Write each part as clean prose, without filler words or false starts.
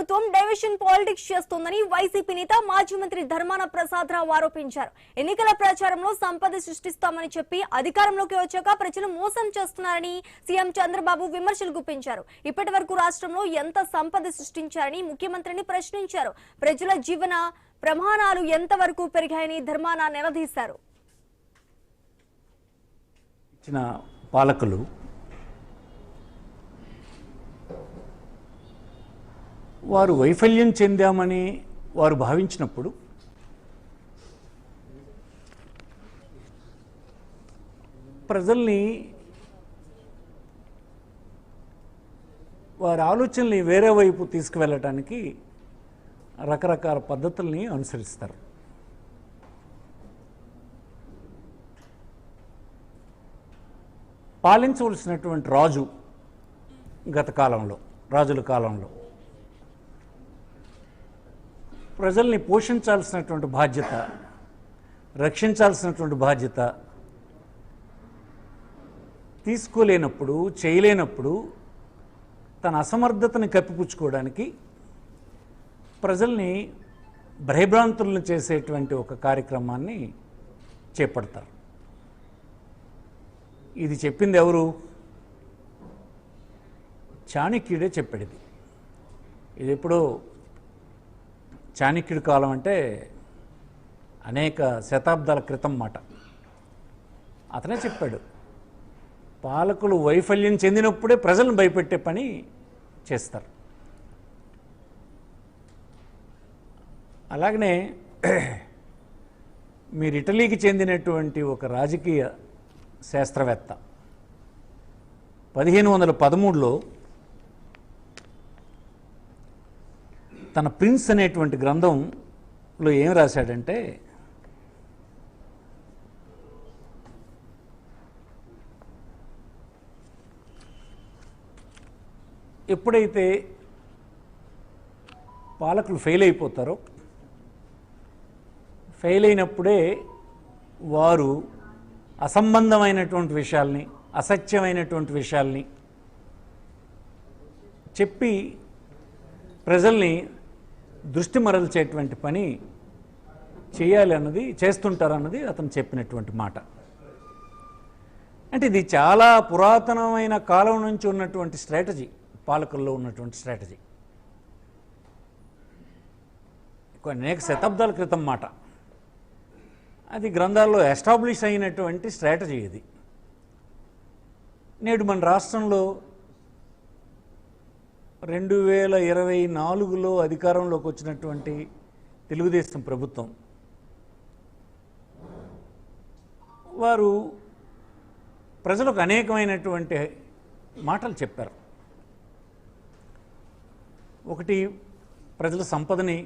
ప్రభుత్వం diversion politics చేస్తోందని YCP నేత మాజీ మంత్రి ధర్మాన ప్రసాదరావు ఆరోపించారు. ఎన్నికల ప్రచారంలో సంపద సృష్టిస్తామని చెప్పి అధికారంలోకి వచ్చాక ప్రజలు మోసం చేస్తున్నారని సీఎం చంద్రబాబు విమర్శలు గుప్పించారు. ఇప్పటి వరకు రాష్ట్రంలో ఎంత సంపద సృష్టించారని ముఖ్యమంత్రిని ప్రశ్నించారు. ప్రజల జీవన ప్రమాణాలు ఎంతవరకు పెరిగాయని ధర్మాన నిలదీశారు. పాలకులు వారు వైఫల్యం చెందామని వారు భావించినప్పుడు ప్రజల్ని వారి ఆలోచనల్ని వేరే వైపు తీసుకువెళ్ళటానికి రకరకాల పద్ధతుల్ని అనుసరిస్తారు. పాలించవలసినటువంటి రాజు గత కాలంలో రాజుల కాలంలో ప్రజల్ని పోషించాల్సినటువంటి బాధ్యత, రక్షించాల్సినటువంటి బాధ్యత తీసుకోలేనప్పుడు, చేయలేనప్పుడు తన అసమర్థతని కప్పిపుచ్చుకోవడానికి ప్రజల్ని భయభ్రాంతులను చేసేటువంటి ఒక కార్యక్రమాన్ని చేపడతారు. ఇది చెప్పింది ఎవరు? చాణక్యుడే చెప్పాడు. ఇది ఎప్పుడో చాణక్యుడి కాలం అంటే అనేక శతాబ్దాల క్రితం మాట. అతనే చెప్పాడు, పాలకులు వైఫల్యం చెందినప్పుడే ప్రజలను భయపెట్టే పని చేస్తారు. అలాగనే మీరు ఇటలీకి చెందినటువంటి ఒక రాజకీయ శాస్త్రవేత్త 1513లో తన ప్రిన్స్ అనేటువంటి గ్రంథంలో ఏం రాశాడంటే, ఎప్పుడైతే పాలకులు ఫెయిల్ అయిపోతారో, ఫెయిల్ అయినప్పుడే వారు అసంబంధమైనటువంటి విషయాల్ని, అసత్యమైనటువంటి విషయాల్ని చెప్పి ప్రజల్ని దృష్టి మరల్చేటువంటి పని చేయాలి అన్నది, చేస్తుంటారన్నది అతను చెప్పినటువంటి మాట. అంటే ఇది చాలా పురాతనమైన కాలం నుంచి ఉన్నటువంటి స్ట్రాటజీ, పాలకుల్లో ఉన్నటువంటి స్ట్రాటజీ. అనేక శతాబ్దాల క్రితం మాట. అది గ్రంథాల్లో ఎస్టాబ్లిష్ అయినటువంటి స్ట్రాటజీ ఇది. నేడు మన రాష్ట్రంలో 2024లో అధికారంలోకి వచ్చినటువంటి తెలుగుదేశం ప్రభుత్వం వారు ప్రజలకు అనేకమైనటువంటి మాటలు చెప్పారు. ఒకటి, ప్రజల సంపదని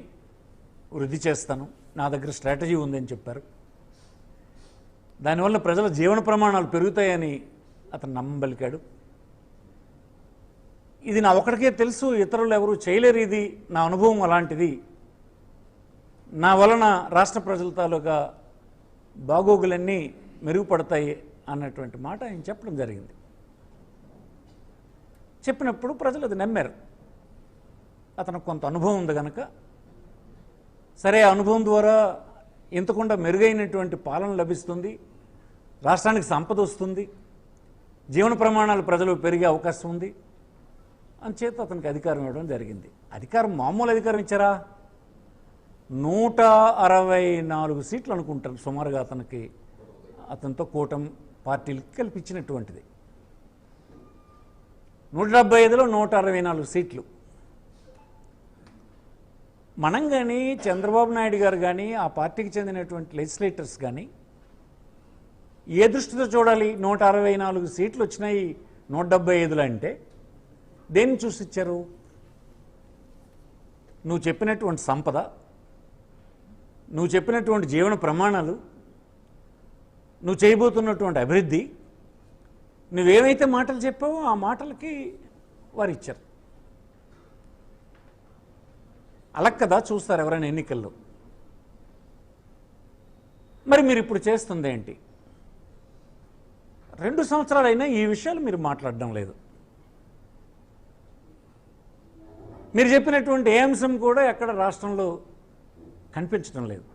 వృద్ధి చేస్తాను, నా దగ్గర స్ట్రాటజీ ఉందని చెప్పారు. దానివల్ల ప్రజల జీవన ప్రమాణాలు పెరుగుతాయని అతను నమ్మబలికాడు. ఇది నా ఒకడికే తెలుసు, ఇతరులు ఎవరు చేయలేరు, ఇది నా అనుభవం అలాంటిది, నా వలన రాష్ట్ర ప్రజల తాలూకా బాగోగులన్నీ మెరుగుపడతాయి అన్నటువంటి మాట ఆయన చెప్పడం జరిగింది. చెప్పినప్పుడు ప్రజలు అది నమ్మారు. అతనికి కొంత అనుభవం ఉంది కనుక, సరే అనుభవం ద్వారా ఇంతకుండా మెరుగైనటువంటి పాలన లభిస్తుంది, రాష్ట్రానికి సంపద వస్తుంది, జీవన ప్రమాణాలు ప్రజలు పెరిగే అవకాశం ఉంది అంచేత అతనికి అధికారం ఇవ్వడం జరిగింది. అధికారం మామూలు అధికారం ఇచ్చారా? 164 సీట్లు అనుకుంటారు సుమారుగా అతనితో కూటమి పార్టీలకి కల్పించినటువంటిది. 175లో 164 సీట్లు. మనం కానీ, చంద్రబాబు నాయుడు గారు కానీ, ఆ పార్టీకి చెందినటువంటి లెజిస్లేటర్స్ కానీ ఏ దృష్టితో చూడాలి? 164 సీట్లు వచ్చినాయి 175లో అంటే దేన్ని చూసి ఇచ్చారు? నువ్వు చెప్పినటువంటి సంపద, నువ్వు చెప్పినటువంటి జీవన ప్రమాణాలు, నువ్వు చేయబోతున్నటువంటి అభివృద్ధి, నువ్వేమైతే మాటలు చెప్పావో ఆ మాటలకి వారు ఇచ్చారు. అలా కదా చూస్తారు ఎవరైనా ఎన్నికల్లో. మరి మీరు ఇప్పుడు చేస్తుంది ఏంటి? 2 సంవత్సరాలైనా ఈ విషయాలు మీరు మాట్లాడడం లేదు. మీరు చెప్పినటువంటి ఏ అంశం కూడా ఎక్కడ రాష్ట్రంలో కనిపించడం లేదు.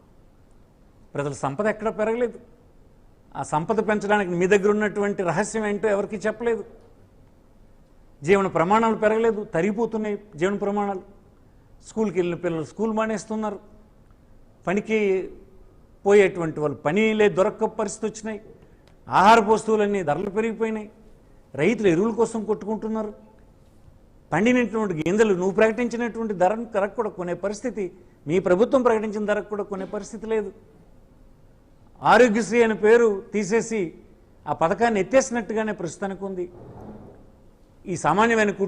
ప్రజల సంపద ఎక్కడ పెరగలేదు. ఆ సంపద పెంచడానికి మీ దగ్గర ఉన్నటువంటి రహస్యం ఏంటో ఎవరికి చెప్పలేదు. జీవన ప్రమాణాలు పెరగలేదు, తరిగిపోతున్నాయి జీవన ప్రమాణాలు. స్కూల్కి వెళ్ళిన పిల్లలు స్కూల్ మానేస్తున్నారు, పనికి పోయేటువంటి వాళ్ళు పనిలే దొరక్క పరిస్థితి వచ్చినాయి, ఆహారపు వస్తువులన్నీ ధరలు పెరిగిపోయినాయి, రైతులు ఎరువుల కోసం కొట్టుకుంటున్నారు, పండినటువంటి గింజలు నువ్వు ప్రకటించినటువంటి ధరకు కూడా కొనే పరిస్థితి, మీ ప్రభుత్వం ప్రకటించిన ధరకు కూడా కొనే పరిస్థితి లేదు. ఆరోగ్యశ్రీ అనే పేరు తీసేసి ఆ పథకాన్ని ఎత్తేసినట్టుగానే ప్రస్తుతానికి ఉంది. ఈ సామాన్యమైన